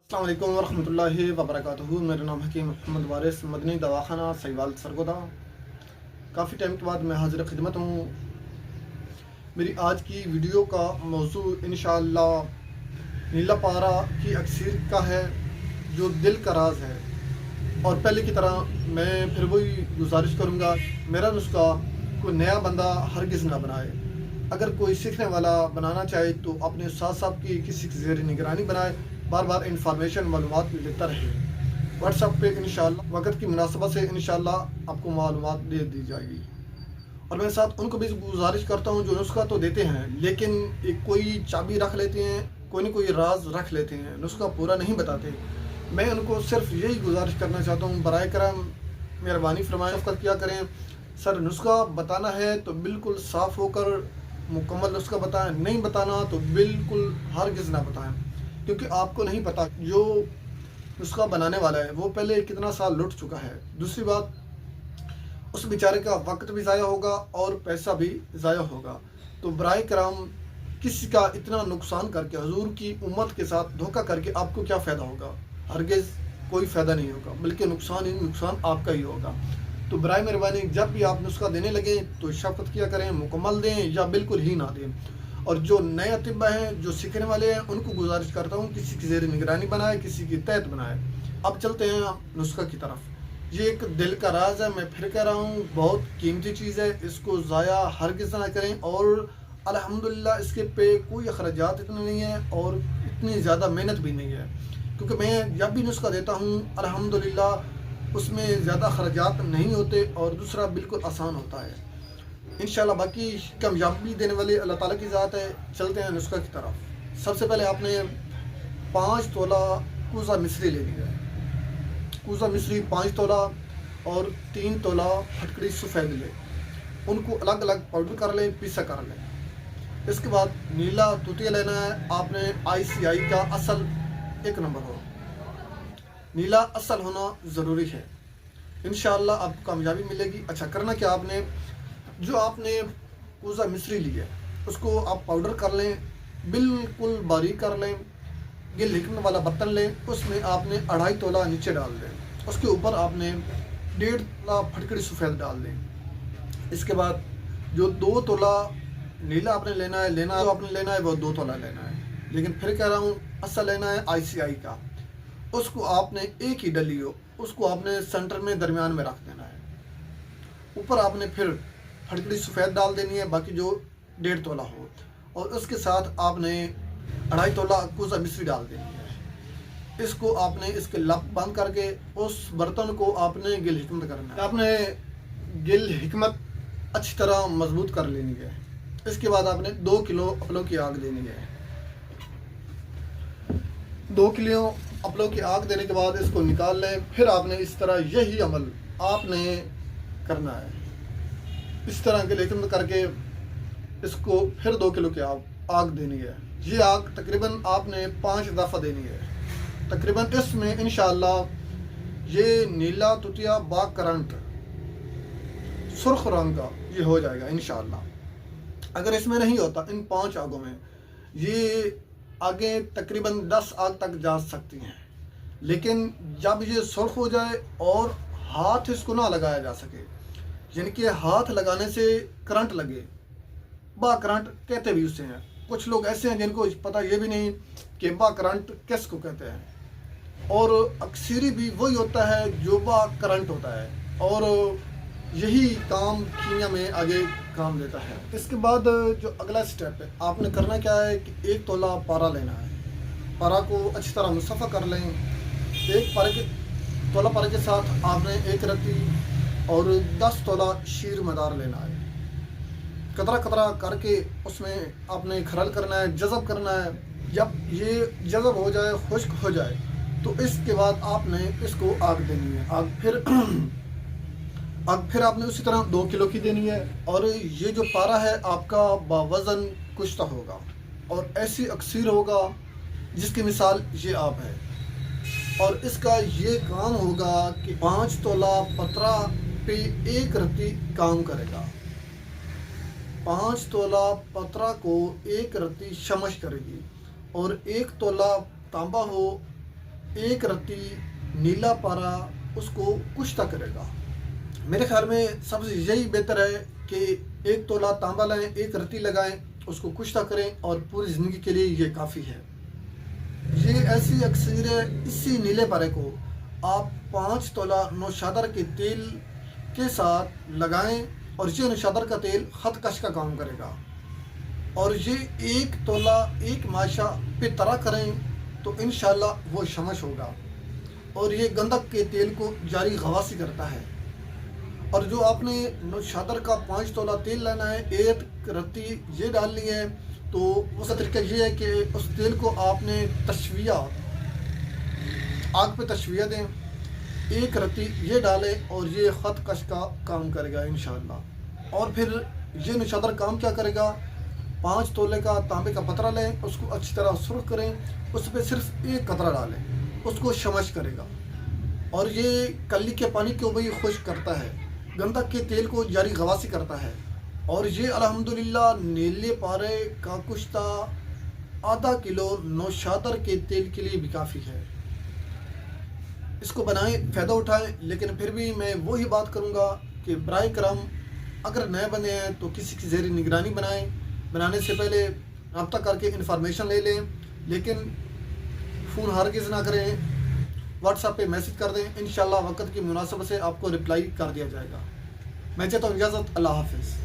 अस्सलाम वालेकुम वरहमतुल्लाहि वबरकातुहू। मेरा नाम हकीम मोहम्मद वारिस, मदनी दवाखाना सहीवाल सरगोदा। काफ़ी टाइम के बाद मैं हाजिर खिदमत हूँ। मेरी आज की वीडियो का मौजू इंशाअल्लाह नीला पारा की अक्सीर का है, जो दिल का राज है। और पहले की तरह मैं फिर वही गुजारिश करूँगा, मेरा नुस्खा कोई नया बंदा हरगिज़ ना बनाए। अगर कोई सीखने वाला बनाना चाहे तो अपने उस्ताद साहब की किसी की ज़ेर निगरानी बनाए, बार बार इंफॉर्मेशन मालूमात भी लेता रहे। व्हाट्सएप पे इंशाअल्लाह वक़्त की मुनासबत से इंशाअल्लाह आपको मालूमात दे दी जाएगी। और मैं साथ उनको भी गुजारिश करता हूँ जो नुस्खा तो देते हैं, लेकिन एक कोई चाबी रख लेते हैं, कोई न कोई राज रख लेते हैं, नुस्खा पूरा नहीं बताते। मैं उनको सिर्फ यही गुजारिश करना चाहता हूँ, बराए करम मेहरबानी फरमाएं, शफ़क़त किया करें। सर नुस्खा बताना है तो बिल्कुल साफ़ होकर मुकम्मल नुस्खा बताएं, नहीं बताना तो बिल्कुल हरगिज़ ना बताएं, क्योंकि आपको नहीं पता जो नुस्खा बनाने वाला है वो पहले कितना साल लुट चुका है। दूसरी बात, उस बेचारे का वक्त भी ज़ाया होगा और पैसा भी ज़ाया होगा। तो बराए करम किसी का इतना नुकसान करके, हुजूर की उम्मत के साथ धोखा करके आपको क्या फ़ायदा होगा? हरगिज़ कोई फ़ायदा नहीं होगा, बल्कि नुकसान ही नुकसान आपका ही होगा। तो बराए मेहरबानी जब भी आप नुस्खा देने लगें तो शफ़क़त किया करें, मुकम्मल दें या बिल्कुल ही ना दें। और जो नए अतिब्बा हैं, जो सीखने वाले हैं, उनको गुजारिश करता हूँ किसी की ज़ेर निगरानी बनाए, किसी की तहत बनाए। अब चलते हैं नुस्खा की तरफ। ये एक दिल का राज है, मैं फिर कह रहा हूँ, बहुत कीमती चीज़ है, इसको ज़ाया हरगिज़ ना करें। और अल्हम्दुलिल्लाह इसके पे कोई अखराजात इतने नहीं है और इतनी ज़्यादा मेहनत भी नहीं है, क्योंकि मैं जब भी नुस्खा देता हूँ अल्हम्दुलिल्लाह उसमें ज़्यादा खर्चात नहीं होते और दूसरा बिल्कुल आसान होता है इंशाल्लाह। बाकी कामयाबी देने वाली अल्लाह ताला की ज़ात है। चलते हैं नुस्खा की तरफ। सबसे पहले आपने 5 तोला कूज़ा मिस्री लेनी है। कूज़ा मिस्री 5 तोला और 3 तोला फटकड़ी सफ़ेद ले, उनको अलग अलग पाउडर कर लें, पीसा कर लें। इसके बाद नीला तूतिया लेना है आपने, ICI का असल 1 नंबर हो, नीला असल होना ज़रूरी है। इंशाअल्लाह आपको कामयाबी मिलेगी। अच्छा, करना क्या, आपने जो आपने कूज़ा मिस्री ली है उसको आप पाउडर कर लें, बिल्कुल बारीक कर लें। गिल हिकमत वाला बर्तन लें, उसमें आपने 2.5 तोला नीचे डाल दें, उसके ऊपर आपने 1.5 तोला फटकड़ी सफ़ेद डाल दें। इसके बाद जो 2 तोला नीला आपने लेना है, जो आपने लेना है वो 2 तोला लेना है, लेकिन फिर कह रहा हूँ असल लेना है ICI का। उसको आपने एक ही डली हो, उसको आपने सेंटर में दरमियान में रख देना है। ऊपर आपने फिर फटकड़ी सफ़ेद डाल देनी है, बाकी जो 1.5 तोला हो, और उसके साथ आपने 2.5 तोला कूज़ा मिस्री डाल देनी है। इसको आपने इसके लप बंद करके उस बर्तन को आपने गिल हिकमत करना है। आपने गिल हिकमत अच्छी तरह मजबूत कर लेनी है। इसके बाद आपने 2 किलो अपलों की आग देनी है। 2 किलो अपलों की आग देने के बाद इसको निकाल लें। फिर आपने इस तरह यही अमल आपने करना है, इस तरह के लेकिन करके इसको फिर 2 किलो की आग देनी है। ये आग तकरीबन आपने 5 दफ़ा देनी है तकरीबन। इसमें इंशाअल्लाह ये नीला तुतिया बा करंट सुर्ख रंग का ये हो जाएगा इंशाअल्लाह। अगर इसमें नहीं होता, इन 5 आगों में ये आगे तकरीबन 10 आग तक जा सकती हैं, लेकिन जब ये सुर्ख हो जाए और हाथ इसको ना लगाया जा सके, यानी कि हाथ लगाने से करंट लगे, बा करंट कहते भी उसे हैं। कुछ लोग ऐसे हैं जिनको पता ये भी नहीं कि बा करंट किसको कहते हैं, और अक्सरी भी वही होता है जो बा करंट होता है, और यही काम कीमिया में आगे काम देता है। इसके बाद जो अगला स्टेप है, आपने करना क्या है कि 1 तोला पारा लेना है। पारा को अच्छी तरह मुसफ़ा कर लें। एक तोला पारे के साथ आपने 1 रत्ती और 10 तोला शीर मदार लेना है। कतरा कतरा करके उसमें आपने खरल करना है, जज़ब करना है। जब ये जज़ब हो जाए, खुश्क हो जाए, तो इसके बाद आपने इसको आग देनी है। आग फिर आपने उसी तरह 2 किलो की देनी है। और ये जो पारा है आपका बावज़न कुश्ता होगा और ऐसी अक्सीर होगा जिसकी मिसाल ये आप है। और इसका ये काम होगा कि 5 तोला पतरा पे 1 रत्ती काम करेगा। 5 तोला पतरा को 1 रत्ती शमश करेगी। और 1 तोला तांबा हो ایک رتی نیلا پارا اس کو کشتہ کرے گا۔ میرے خیال میں سب سے یہی بہتر ہے کہ 1 تولہ تانبا لائیں، 1 رتی لگائیں، اس کو کشتہ کریں اور پوری زندگی کے لیے یہ کافی ہے۔ یہ ایسی اکثیر ہے، اسی نیلے پارے کو آپ 5 تولہ نوشادر کے تیل کے ساتھ لگائیں اور یہ نوشادر کا تیل خط کش کا کام کرے گا، اور یہ 1 تولہ 1 ماشا پہ طرح کریں تو انشاءاللہ وہ شمش ہوگا، اور یہ گندک کے تیل کو جاری غواصی کرتا ہے۔ اور جو آپ نے نوشادر کا 5 تولہ تیل لینا ہے، 1 رتی یہ ڈالنی ہے، تو اس کا طریقہ یہ ہے کہ اس تیل کو آپ نے تشویہ آگ پہ تشویہ دیں، 1 رتی یہ ڈالیں اور یہ خط کش کا کام کرے گا انشاءاللہ۔ اور پھر یہ نوشادر کام کیا کرے گا، 5 تولے کا تانبے کا پترہ لیں، اس کو اچھی طرح سرخ کریں، اس پہ صرف 1 قطرہ ڈالیں، اس کو شمش کرے گا، اور یہ کلی کے پانی کو بھی خشک کرتا ہے، گندک کے تیل کو جاری غواصی کرتا ہے، اور یہ الحمدللہ نیلے پارے کا کشتہ ½ کلو نوشادر کے تیل کے لیے بھی کافی ہے۔ اس کو بنائیں، فائدہ اٹھائیں، لیکن پھر بھی میں وہی بات کروں گا کہ برائے کرم اگر نئے بنے ہیں تو کسی کی زیر نگرانی بنائیں، بنانے سے پہلے رابطہ کر کے انفارمیشن لے لیں، لیکن فون ہرگز نہ کریں، واٹس ایپ پہ میسج کر دیں، انشاءاللہ وقت کی مناسبت سے آپ کو رپلائی کر دیا جائے گا۔ میں چاہتا ہوں اجازت، اللہ حافظ۔